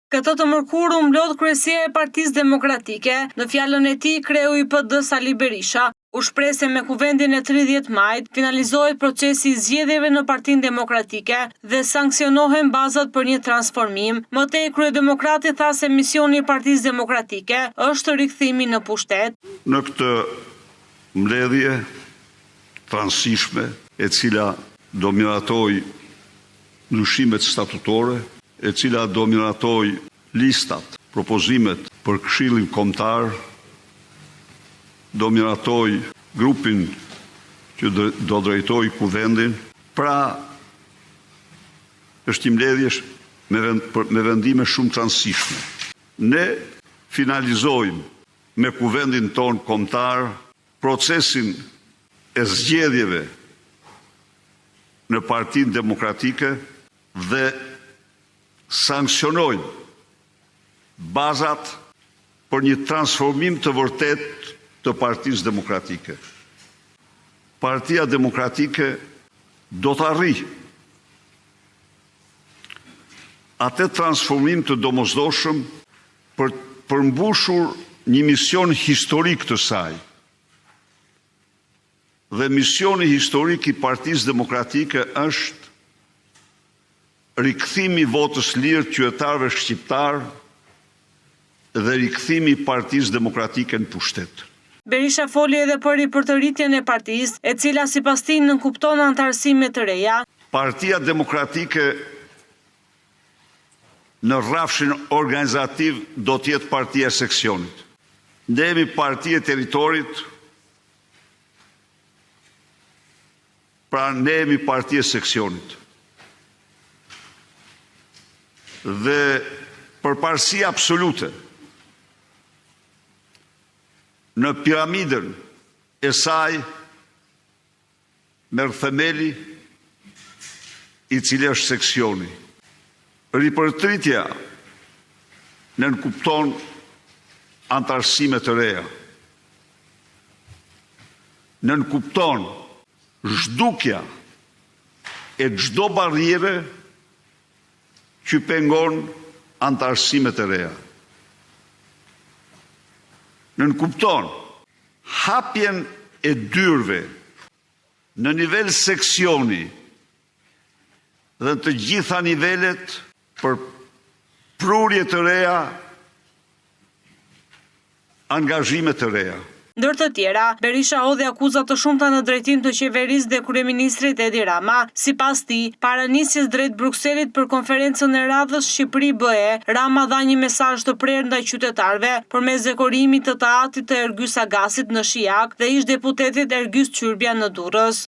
Këtë të mërkur u mblodh kryesia e Partisë Demokratike. Në fjalën e tij, kreu i PD Sali Berisha u shpreh se me kuvendin e 30 majit finalizohet procesi i zgjedhjeve në Partinë Demokratike dhe sankcionohen bazat për një transformim. Më tej, kryedemokrati tha se misioni i Partisë Demokratike është rikthimi në pushtet. Në këtë mbledhje transishme, e cila do miratoj ndryshimet statutore, e cila do miratoj listat, propozimet për Këshillin Kombëtar, do miratoj grupin që do drejtoj kuvendin. Pra, është një mbledhje me vendime shumë transishme. Ne finalizojmë me kuvendin ton kombëtar procesin e zgjedhjeve në Partinë Demokratike dhe sankcionojmë bazat për një transformim të vërtet të Partisë Demokratike. Partia Demokratike do të arrijë atë transformim të domosdoshëm për përmbushur një mision historik të saj. Dhe misioni historik i Partisë Demokratike është rikthimi i votës lirë të qytetarëve shqiptar dhe rikthimi i Partisë Demokratike në pushtet. Berisha foli edhe për ripërtëritjen e partisë, e cila sipas tij nënkupton antarësime të reja. Partia Demokratike në rrafshin organizativ do të jetë partia e seksionit. Ne jemi parti e territorit, pra ne jemi parti e seksionit. Dhe përparësi absolute në piramidën e saj merr themeli i cili është seksioni. Ripërtritja nënkupton antarësime të reja. Nënkupton zhdukja e çdo barriere që pengon antarësime të reja. Nënkupton hapjen e dyrve në nivel seksioni dhe të gjitha nivelet për prurje të reja, angazhime të reja. Ndër të tjera, Berisha hodhi akuza të shumta në drejtim të qeverisë dhe kryeministrit Edi Rama. Sipas tij, para nisjes drejt Brukselit për konferencën e radhës Shqipëri-BE, Rama dha një mesazh të prerë ndaj qytetarëve përmes dekorimit të teatrit të Ergys Agasit në Shijak dhe ish deputetit Ergys Qyrbja në Durrës.